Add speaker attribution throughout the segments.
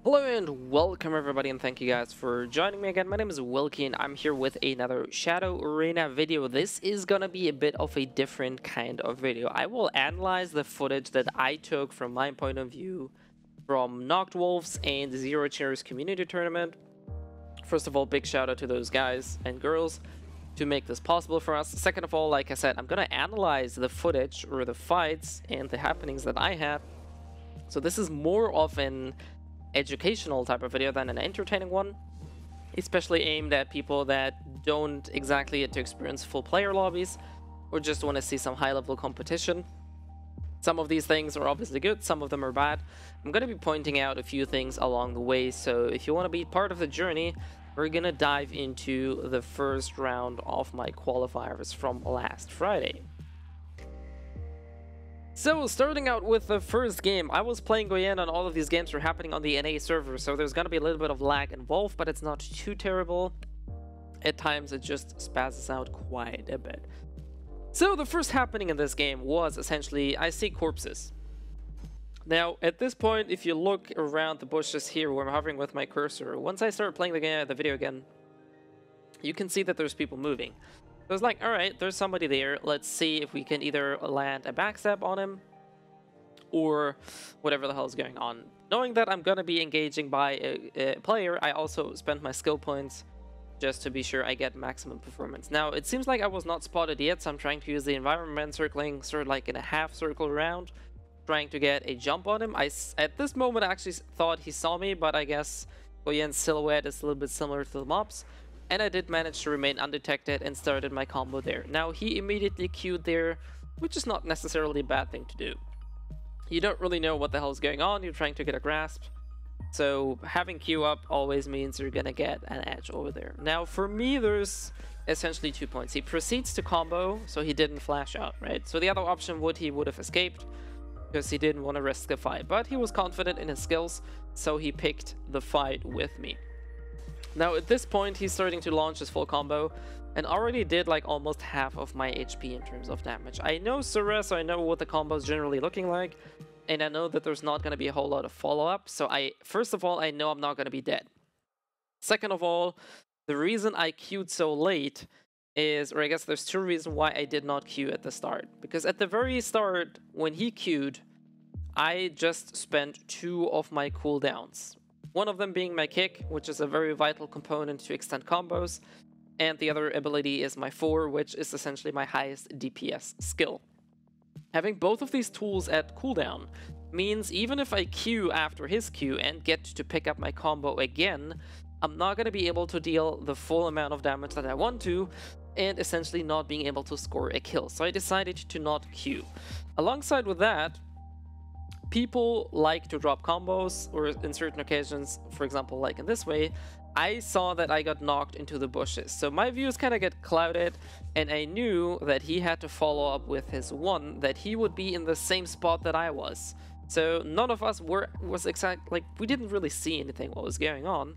Speaker 1: Hello and welcome everybody, and thank you guys for joining me again. My name is Wilky and I'm here with another Shadow Arena video. This is gonna be a bit of a different kind of video. I will analyze the footage that I took from my point of view from Nocts and the Zero Chairs community tournament. First of all, big shout out to those guys and girls to make this possible for us. Second of all, like I said, I'm gonna analyze the footage or the fights and the happenings that I had. So this is more of an educational type of video than an entertaining one, especially aimed at people that don't exactly get to experience full player lobbies or just want to see some high-level competition. Some of these things are obviously good, some of them are bad. I'm going to be pointing out a few things along the way, so if you want to be part of the journey, we're going to dive into the first round of my qualifiers from last Friday. So, starting out with the first game, I was playing Goyen and all of these games were happening on the NA server, so there's gonna be a little bit of lag involved, but it's not too terrible. At times it just spazzes out quite a bit. So, the first happening in this game was essentially, I see corpses. Now, at this point, if you look around the bushes here where I'm hovering with my cursor, once I start playing the video again, you can see that there's people moving. So it's like, alright, there's somebody there, let's see if we can either land a backstab on him or whatever the hell is going on. Knowing that I'm going to be engaging by a player, I also spent my skill points just to be sure I get maximum performance. Now, it seems like I was not spotted yet, so I'm trying to use the environment circling sort of like in a half circle around, trying to get a jump on him. At this moment, I actually thought he saw me, but I guess Goyen's silhouette is a little bit similar to the mobs. And I did manage to remain undetected and started my combo there. Now, he immediately queued there, which is not necessarily a bad thing to do. You don't really know what the hell is going on, you're trying to get a grasp. So having Q up always means you're gonna get an edge over there. Now, for me, there's essentially 2 points. He proceeds to combo, so he didn't flash out, right? So the other option he would have escaped, because he didn't want to risk a fight. But he was confident in his skills, so he picked the fight with me. Now at this point he's starting to launch his full combo and already did like almost half of my HP in terms of damage. I know Surah, so I know what the combo is generally looking like, and I know that there's not going to be a whole lot of follow-up, so first of all, I know I'm not going to be dead. Second of all, the reason I queued so late is, or I guess there's two reasons why I did not queue at the start. Because at the very start, when he queued, I just spent 2 of my cooldowns. One of them being my kick, which is a very vital component to extend combos, and the other ability is my 4, which is essentially my highest DPS skill. Having both of these tools at cooldown means even if I queue after his queue and get to pick up my combo again, I'm not going to be able to deal the full amount of damage that I want to, and essentially not being able to score a kill. So I decided to not queue. Alongside with that, people like to drop combos, or in certain occasions, for example, like in this way, I saw that I got knocked into the bushes. So my views kind of get clouded, and I knew that he had to follow up with his 1, that he would be in the same spot that I was. So none of us we didn't really see anything what was going on.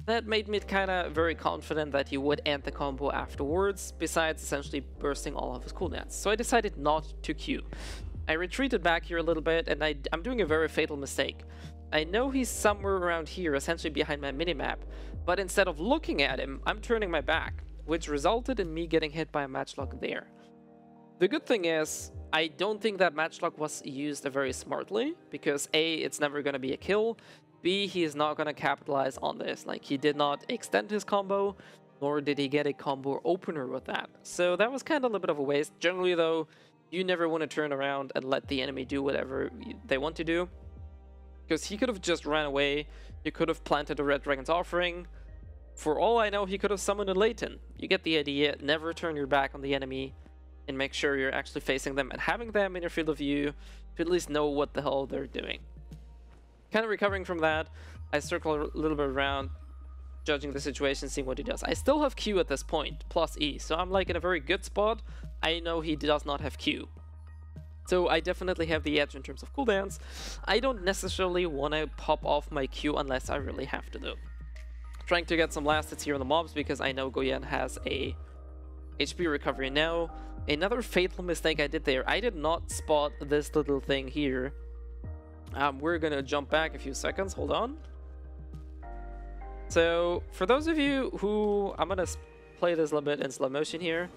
Speaker 1: That made me kind of very confident that he would end the combo afterwards, besides essentially bursting all of his cooldowns. So I decided not to queue. I retreated back here a little bit, and I'm doing a very fatal mistake. I know he's somewhere around here, essentially behind my minimap, but instead of looking at him, I'm turning my back, which resulted in me getting hit by a matchlock there. The good thing is, I don't think that matchlock was used very smartly, because A, it's never going to be a kill, B, he is not going to capitalize on this. Like, he did not extend his combo, nor did he get a combo opener with that. So that was kind of a little bit of a waste. Generally though, you never want to turn around and let the enemy do whatever they want to do. Because he could have just ran away, he could have planted a Red Dragon's Offering. For all I know, he could have summoned a Leighton. You get the idea. Never turn your back on the enemy and make sure you're actually facing them and having them in your field of view to at least know what the hell they're doing. Kind of recovering from that, I circle a little bit around, judging the situation, seeing what he does. I still have Q at this point, plus E, so I'm like in a very good spot. I know he does not have Q. So I definitely have the edge in terms of cooldowns. I don't necessarily want to pop off my Q unless I really have to though. Trying to get some last hits here on the mobs because I know Goyen has a HP recovery now. Another fatal mistake I did there, I did not spot this little thing here. We're gonna jump back a few seconds, hold on. So for those of you who, I'm gonna play this a little bit in slow motion here.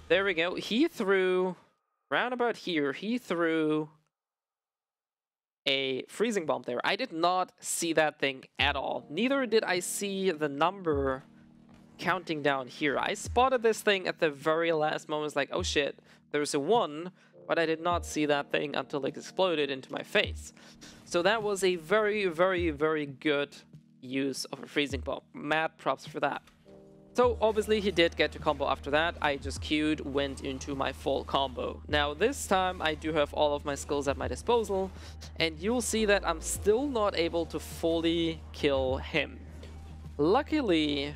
Speaker 1: There we go. He threw, round about here, he threw a freezing bomb there. I did not see that thing at all. Neither did I see the number counting down here. I spotted this thing at the very last moment. It's like, oh shit, there's a 1, but I did not see that thing until it exploded into my face. So that was a very, very, very good use of a freezing bomb. Mad props for that. So obviously he did get to combo after that. I just queued, went into my full combo. Now this time I do have all of my skills at my disposal, and you'll see that I'm still not able to fully kill him. Luckily,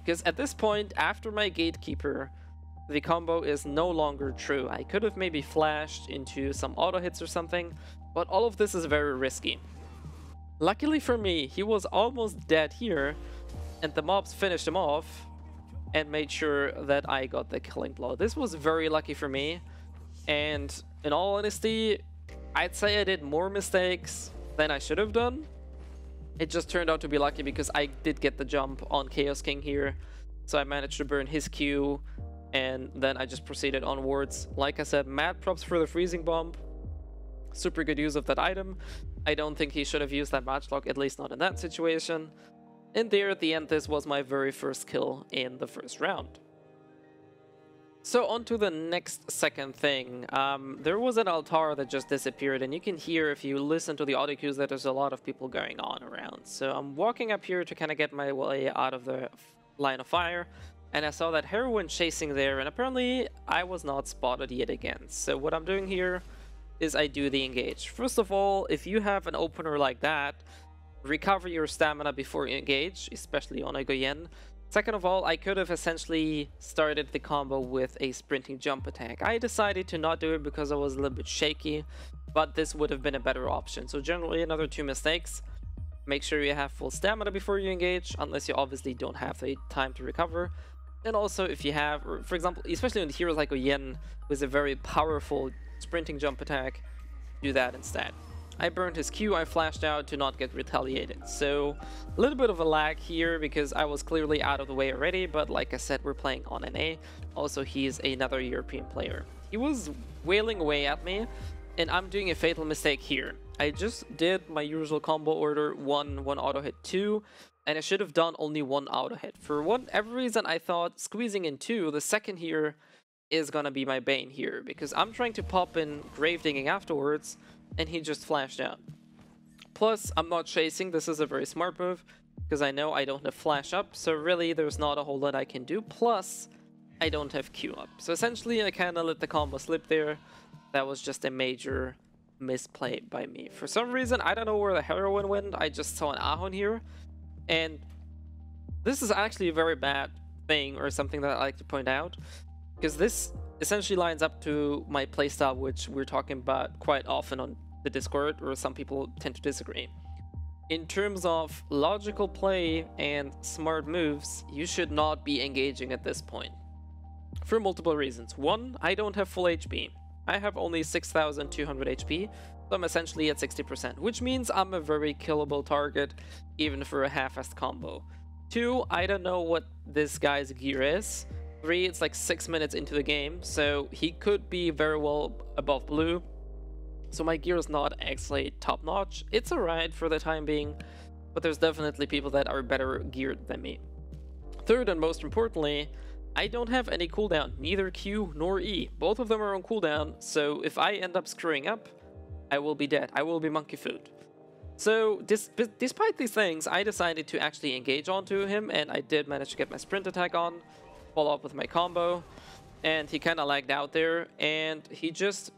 Speaker 1: because at this point, after my gatekeeper, the combo is no longer true. I could have maybe flashed into some auto hits or something, but all of this is very risky. Luckily for me, he was almost dead here, and the mobs finished him off and made sure that I got the killing blow. This was very lucky for me, and in all honesty, I'd say I did more mistakes than I should have done. It just turned out to be lucky because I did get the jump on Chaos King here, so I managed to burn his Q, and then I just proceeded onwards. Like I said, mad props for the freezing bomb. Super good use of that item. I don't think he should have used that match lock, at least not in that situation. And there at the end, this was my very first kill in the first round. So on to the next second thing. There was an altar that just disappeared, and you can hear if you listen to the audio cues that there's a lot of people going on around. So I'm walking up here to kind of get my way out of the line of fire, and I saw that heroine chasing there, and apparently I was not spotted yet again. So what I'm doing here is I do the engage. First of all, if you have an opener like that, recover your stamina before you engage, especially on a Goyen. Second of all, I could have essentially started the combo with a sprinting jump attack. I decided to not do it because I was a little bit shaky, but this would have been a better option. So generally another 2 mistakes. Make sure you have full stamina before you engage, unless you obviously don't have the time to recover. And also if you have, for example, especially on heroes like Goyen with a very powerful sprinting jump attack, do that instead. I burned his Q, I flashed out to not get retaliated. So a little bit of a lag here because I was clearly out of the way already, but like I said, we're playing on NA. Also, he's another European player. He was wailing away at me, and I'm doing a fatal mistake here. I just did my usual combo order, 1 auto hit, 2, and I should have done only 1 auto hit. For whatever reason, I thought squeezing in 2, the second here, is gonna be my bane here, because I'm trying to pop in grave digging afterwards, and he just flashed out. Plus, I'm not chasing. This is a very smart move, because I know I don't have flash up, so really there's not a whole lot I can do. Plus, I don't have Q up. So essentially, I kind of let the combo slip there. That was just a major misplay by me. For some reason, I don't know where the heroine went. I just saw an Ahon here, and this is actually a very bad thing, or something that I like to point out, because this essentially lines up to my playstyle, which we're talking about quite often on the Discord, or some people tend to disagree. In terms of logical play and smart moves, you should not be engaging at this point. For multiple reasons. One, I don't have full HP. I have only 6,200 HP, so I'm essentially at 60%, which means I'm a very killable target, even for a half-assed combo. Two, I don't know what this guy's gear is. 3, it's like 6 minutes into the game, so he could be very well above blue. So my gear is not actually top-notch. It's alright for the time being, but there's definitely people that are better geared than me. Third, and most importantly, I don't have any cooldown, neither Q nor E. Both of them are on cooldown, so if I end up screwing up, I will be dead. I will be monkey food. So despite these things, I decided to actually engage onto him, and I did manage to get my sprint attack on, follow up with my combo, and he kind of lagged out there, and he's just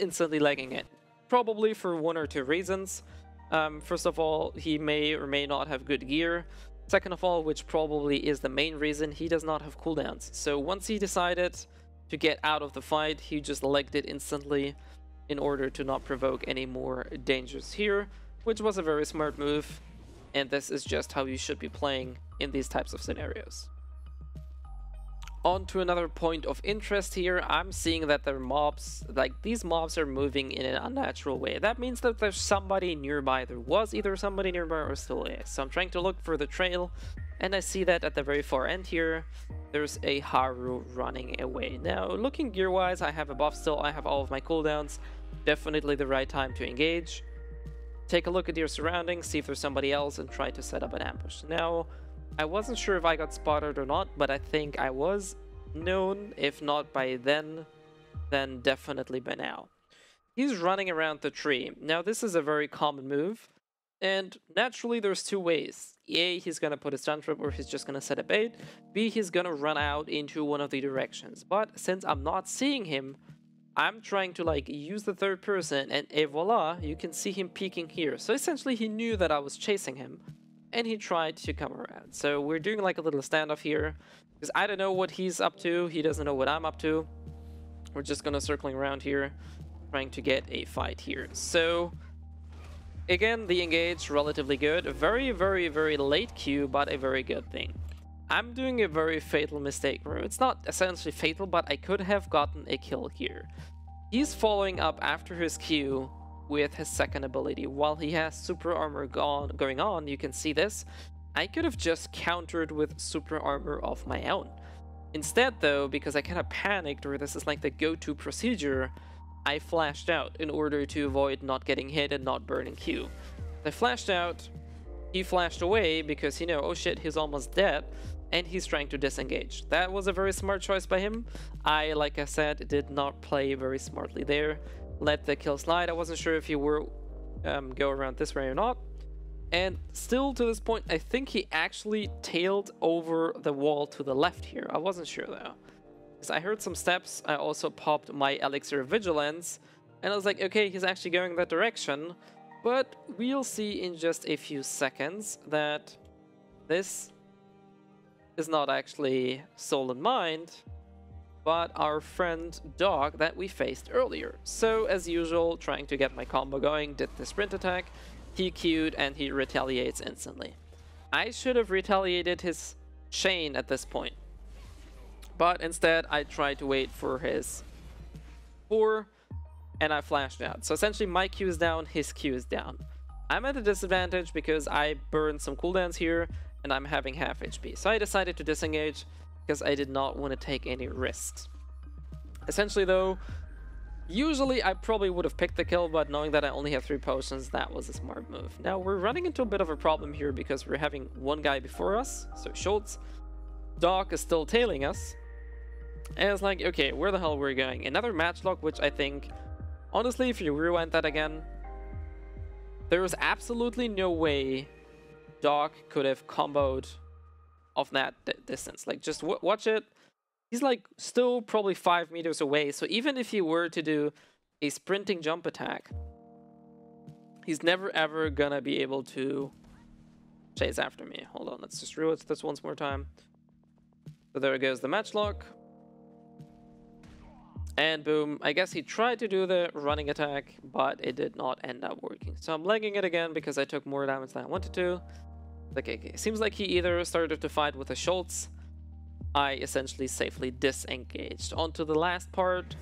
Speaker 1: instantly lagging it. Probably for 1 or 2 reasons. First of all, he may or may not have good gear. Second of all, which probably is the main reason, he does not have cooldowns. So once he decided to get out of the fight, he just legged it instantly in order to not provoke any more dangers here, which was a very smart move, and this is just how you should be playing in these types of scenarios. On to another point of interest here. I'm seeing that their mobs, like these mobs are moving in an unnatural way. That means that there's somebody nearby. There was either somebody nearby or still is. So I'm trying to look for the trail, and I see that at the very far end here, there's a Haru running away. Now, looking gear-wise, I have a buff still. I have all of my cooldowns. Definitely the right time to engage. Take a look at your surroundings, see if there's somebody else, and try to set up an ambush. Now, I wasn't sure if I got spotted or not, but I think I was known. If not by then definitely by now. He's running around the tree. Now, this is a very common move, and naturally there's two ways. A, he's gonna put a stun trap, or he's just gonna set a bait. B, he's gonna run out into one of the directions. But since I'm not seeing him, I'm trying to like use the third person, and voila, you can see him peeking here. So essentially he knew that I was chasing him, and he tried to come around. So we're doing like a little standoff here, because I don't know what he's up to, he doesn't know what I'm up to. We're just gonna circling around here, trying to get a fight here. So again, the engage, relatively good. Very, very, very late Q, but a very good thing. I'm doing a very fatal mistake, bro. It's not essentially fatal, but I could have gotten a kill here. He's following up after his Q with his second ability. While he has super armor going on, you can see this. I could have just countered with super armor of my own. Instead though, because I kind of panicked, or this is like the go-to procedure, I flashed out in order to avoid not getting hit and not burning Q. I flashed out, he flashed away because, you know, oh shit, he's almost dead, and he's trying to disengage. That was a very smart choice by him. I, like I said, did not play very smartly there. Let the kill slide. I wasn't sure if he were go around this way or not. And still to this point, I think he actually tailed over the wall to the left here. I wasn't sure though, because I heard some steps. I also popped my elixir of vigilance, and I was like, okay, he's actually going that direction. But we'll see in just a few seconds that this is not actually soul and mind, but our friend Dog that we faced earlier. So as usual, trying to get my combo going, did the sprint attack, he Q'd, and he retaliates instantly. I should have retaliated his chain at this point, but instead I tried to wait for his 4, and I flashed out. So essentially my Q is down, his Q is down. I'm at a disadvantage because I burned some cooldowns here, and I'm having half HP. So I decided to disengage, because I did not want to take any risks. Essentially though, usually I probably would have picked the kill, but knowing that I only have 3 potions, that was a smart move. Now we're running into a bit of a problem here, because we're having one guy before us, so Schultz. Doc is still tailing us, and it's like, okay, where the hell we're going? Another matchlock, which I think, honestly, if you rewind that again, there was absolutely no way Doc could have comboed off that distance. Like, just watch it. He's like still probably 5 meters away, so even if he were to do a sprinting jump attack, he's never ever gonna be able to chase after me. Hold on, let's just rewatch this once more time. So there goes the matchlock, and boom. I guess he tried to do the running attack, but it did not end up working. So I'm legging it again because I took more damage than I wanted to. Okay, seems like he either started to fight with a Schultz. I essentially safely disengaged. On to the last part,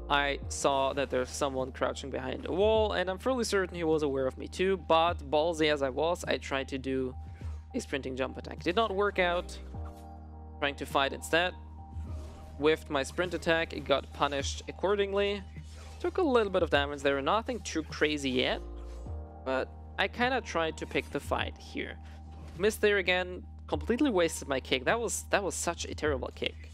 Speaker 1: I saw that there's someone crouching behind a wall, and I'm fairly certain he was aware of me too, but ballsy as I was, I tried to do a sprinting jump attack. Did not work out. Trying to fight instead. Whiffed my sprint attack, it got punished accordingly. Took a little bit of damage there, nothing too crazy yet, but I kind of tried to pick the fight here. Missed there again, completely wasted my kick. That was such a terrible kick.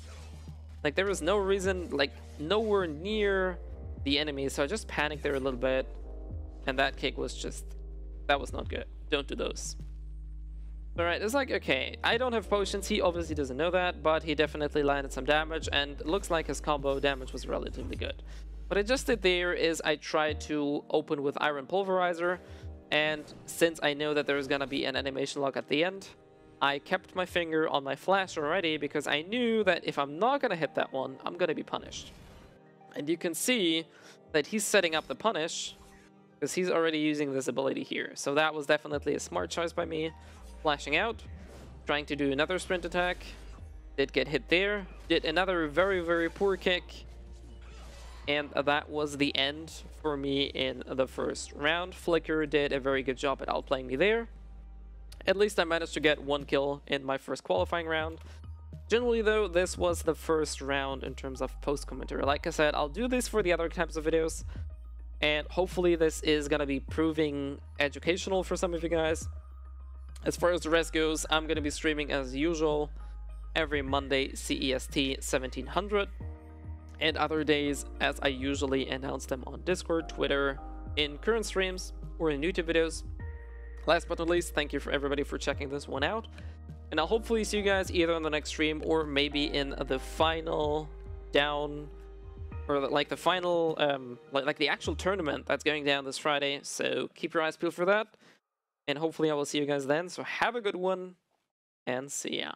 Speaker 1: Like, there was no reason, like nowhere near the enemy, so I just panicked there a little bit, and that kick was just, that was not good. Don't do those. Alright, it's like, okay, I don't have potions, he obviously doesn't know that, but he definitely landed some damage, and it looks like his combo damage was relatively good. What I just did there is I tried to open with Iron Pulverizer, and since I know that there's gonna be an animation lock at the end, I kept my finger on my flash already, because I knew that if I'm not gonna hit that one, I'm gonna be punished. And you can see that he's setting up the punish, because he's already using this ability here. So that was definitely a smart choice by me. Flashing out, trying to do another sprint attack. Did get hit there. Did another very, very poor kick. And that was the end for me in the first round. Flicker did a very good job at outplaying me there. At least I managed to get 1 kill in my first qualifying round. Generally though, this was the first round in terms of post-commentary. Like I said, I'll do this for the other types of videos. And hopefully this is gonna be proving educational for some of you guys. As far as the rest goes, I'm gonna be streaming as usual every Monday CEST 1700. And other days as I usually announce them on Discord, Twitter, in current streams, or in YouTube videos. Last but not least, thank you for everybody for checking this one out. And I'll hopefully see you guys either on the next stream or maybe in the final down, or like the final, like the actual tournament that's going down this Friday. So keep your eyes peeled for that. And hopefully I will see you guys then. So have a good one and see ya.